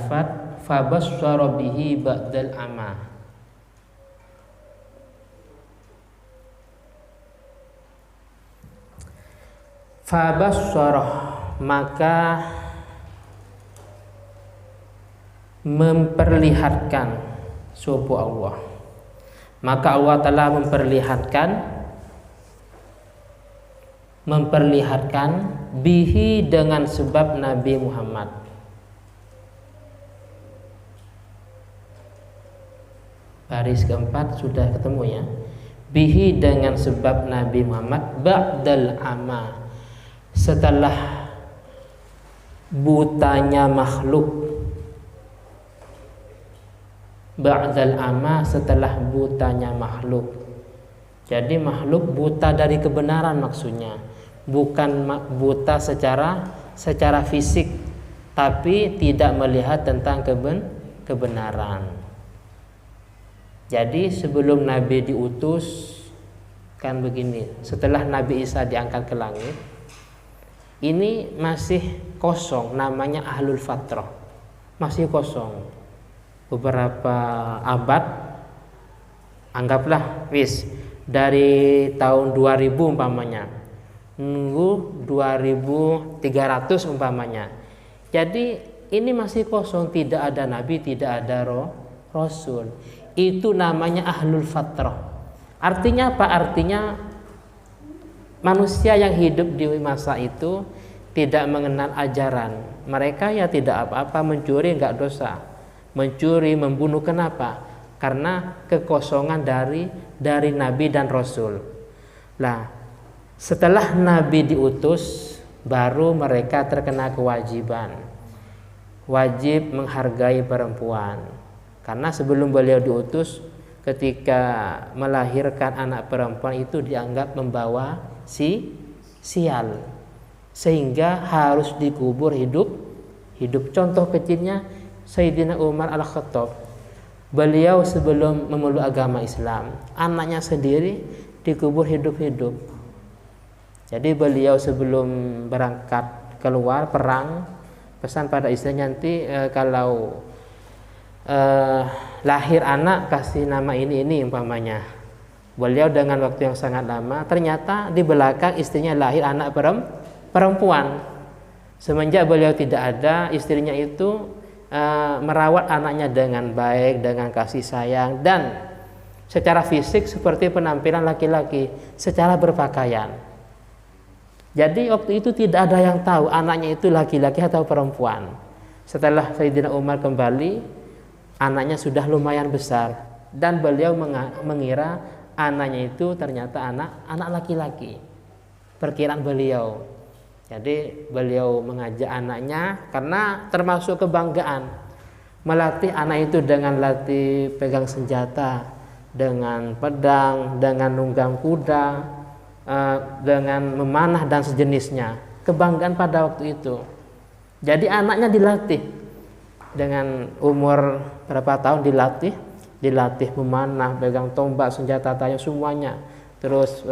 lafaz fabasyara bihi ba'dal ama. Fabasyara, maka memperlihatkan sapa Allah. Maka Allah telah memperlihatkan bihi dengan sebab Nabi Muhammad. Baris keempat sudah ketemu ya. Bihi dengan sebab Nabi Muhammad ba'dal ama, setelah butanya makhluk. Ba'dal ama, setelah butanya makhluk. Jadi makhluk buta dari kebenaran maksudnya. Bukan buta secara fisik, tapi tidak melihat tentang kebenaran. Jadi sebelum Nabi diutus kan begini, setelah Nabi Isa diangkat ke langit, ini masih kosong, namanya ahlul fatrah, masih kosong. Beberapa abad, anggaplah dari tahun 2000 umpamanya, nunggu 2300 umpamanya. Jadi ini masih kosong, tidak ada nabi, tidak ada rasul. Itu namanya ahlul fatrah. Artinya apa? Artinya manusia yang hidup di masa itu tidak mengenal ajaran. Mereka ya tidak apa-apa, mencuri enggak dosa. Mencuri, membunuh, kenapa? Karena kekosongan dari nabi dan rasul. Nah, setelah nabi diutus, baru mereka terkena kewajiban, wajib menghargai perempuan. Karena sebelum beliau diutus, ketika melahirkan anak perempuan itu dianggap membawa sial, sehingga harus dikubur hidup. Contoh kecilnya Sayyidina Umar Al-Khattab. Beliau sebelum memeluk agama Islam, anaknya sendiri dikubur hidup-hidup. Jadi beliau sebelum berangkat keluar perang, pesan pada istrinya, nanti kalau lahir anak kasih nama ini umpamanya. Beliau dengan waktu yang sangat lama, ternyata di belakang istrinya lahir anak perempuan. Semenjak beliau tidak ada, istrinya itu merawat anaknya dengan baik, dengan kasih sayang, dan secara fisik seperti penampilan laki-laki, secara berpakaian. Jadi waktu itu tidak ada yang tahu anaknya itu laki-laki atau perempuan. Setelah Sayyidina Umar kembali, anaknya sudah lumayan besar, dan beliau mengira anaknya itu ternyata anak laki-laki, perkiraan beliau. Jadi beliau mengajak anaknya karena termasuk kebanggaan, melatih anak itu dengan latih pegang senjata, dengan pedang, dengan nunggang kuda, dengan memanah dan sejenisnya. Kebanggaan pada waktu itu. Jadi anaknya dilatih dengan umur berapa tahun, dilatih memanah, pegang tombak, senjata tajam semuanya, terus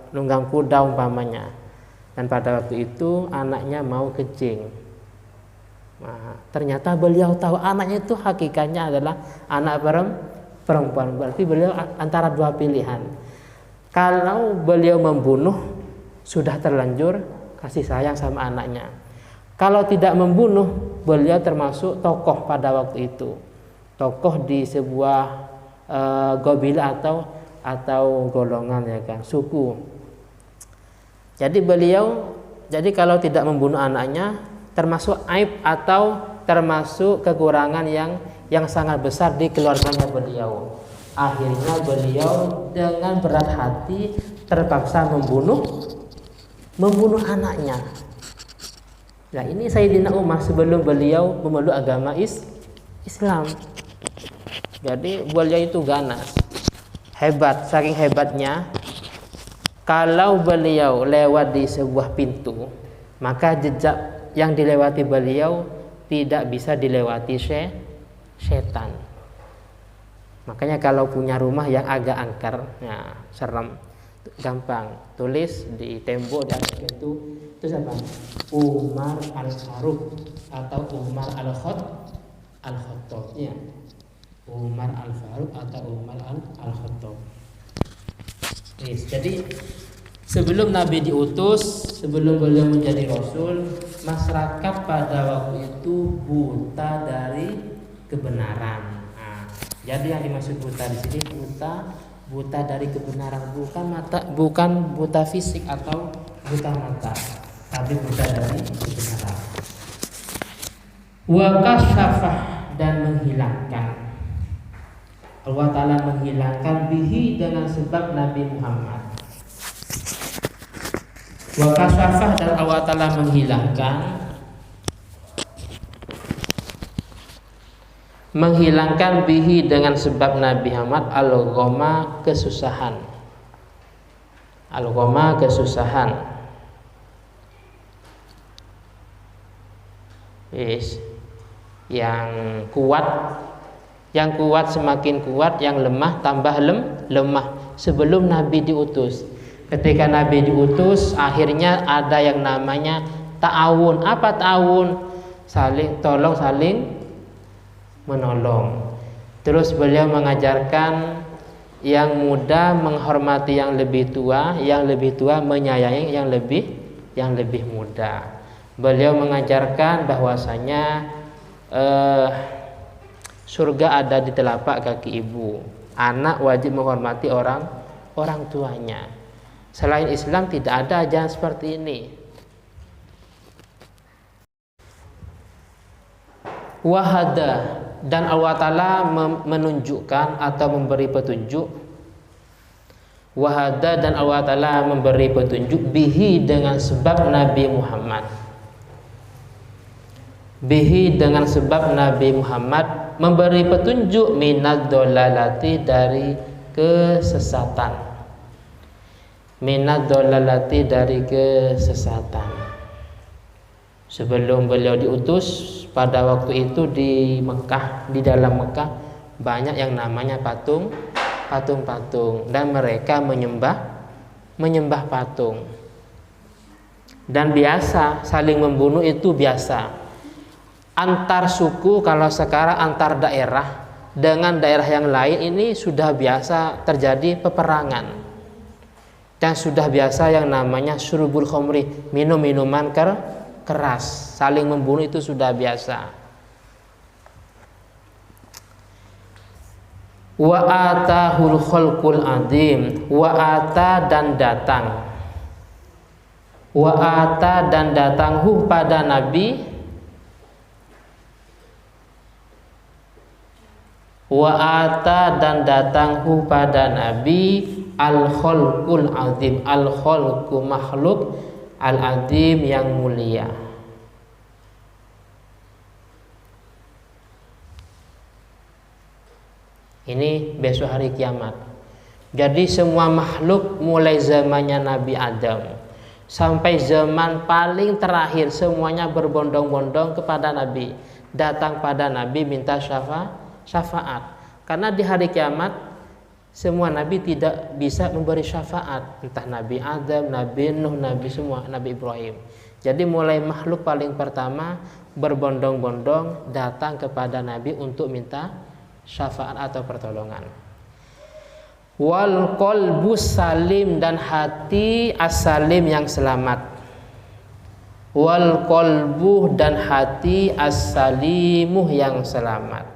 nunggang kuda umpamanya. Dan pada waktu itu anaknya mau kencing. Nah, ternyata beliau tahu anaknya itu hakikatnya adalah anak perempuan. Berarti beliau antara dua pilihan. Kalau beliau membunuh, sudah terlanjur kasih sayang sama anaknya. Kalau tidak membunuh, beliau termasuk tokoh pada waktu itu. Tokoh di sebuah qabilah atau golongan, ya kan, suku. Jadi kalau tidak membunuh anaknya termasuk aib atau termasuk kekurangan yang sangat besar di keluarganya beliau. Akhirnya beliau dengan berat hati terpaksa membunuh anaknya. Nah, ini Sayyidina Umar sebelum beliau memeluk agama Islam. Jadi beliau itu ganas, hebat, saking hebatnya. Kalau beliau lewat di sebuah pintu, maka jejak yang dilewati beliau tidak bisa dilewati setan. Makanya kalau punya rumah yang agak angker, ya, serem, gampang tulis di tembok di atas pintu itu siapa? Umar Al-Faruq atau Umar Khattabnya, Umar Al-Faruq atau Umar Al-Khattab. Jadi sebelum Nabi diutus, sebelum beliau menjadi Rasul, masyarakat pada waktu itu buta dari kebenaran. Nah, jadi yang dimaksud buta di sini buta dari kebenaran, bukan buta fisik atau buta mata, tapi buta dari kebenaran. Wa kasyafah, dan menghilangkan. Allah Ta'ala menghilangkan bihi, dengan sebab Nabi Muhammad. Wa kasyafah, dan Allah Ta'ala menghilangkan bihi, dengan sebab Nabi Muhammad al-ghama, kesusahan. Al-ghama, kesusahan. Yang kuat semakin kuat, yang lemah tambah lemah. Sebelum Nabi diutus, ketika Nabi diutus, akhirnya ada yang namanya ta'awun. Apa ta'awun? Saling tolong, saling menolong. Terus beliau mengajarkan yang muda menghormati yang lebih tua menyayangi yang lebih muda. Beliau mengajarkan bahwasanya surga ada di telapak kaki ibu. Anak wajib menghormati orang tuanya. Selain Islam tidak ada ajaran seperti ini. Wahada, dan Allah Ta'ala menunjukkan atau memberi petunjuk. Wahada, dan Allah Ta'ala memberi petunjuk bihi, dengan sebab Nabi Muhammad. Bihi, dengan sebab Nabi Muhammad memberi petunjuk minad dolalati, dari kesesatan. Minad dolalati, dari kesesatan. Sebelum beliau diutus, pada waktu itu di Mekah, di dalam Mekah banyak yang namanya patung-patung, dan mereka menyembah patung. Dan biasa saling membunuh itu biasa. Antar suku, kalau sekarang antar daerah dengan daerah yang lain, ini sudah biasa terjadi peperangan. Dan sudah biasa yang namanya syurbul khamri, minum minuman keras, saling membunuh itu sudah biasa. Wa atahul khalqul adim, wa ata, dan datang. Wa ata, dan datang pada Nabi. Wa ata, dan datang pada Nabi al-khalqul azim. Al-khalqu makhluk, al-azim yang mulia. Ini besok hari kiamat. Jadi semua makhluk mulai zamannya Nabi Adam sampai zaman paling terakhir, semuanya berbondong-bondong kepada Nabi, datang pada Nabi minta syafaat. Karena di hari kiamat semua Nabi tidak bisa memberi syafaat, entah Nabi Adam, Nabi Nuh, Nabi semua, Nabi Ibrahim. Jadi mulai makhluk paling pertama berbondong-bondong datang kepada Nabi untuk minta syafaat atau pertolongan. Wal qalbu salim, dan hati as-salim yang selamat. Wal qalbu, dan hati as-salimuh yang selamat.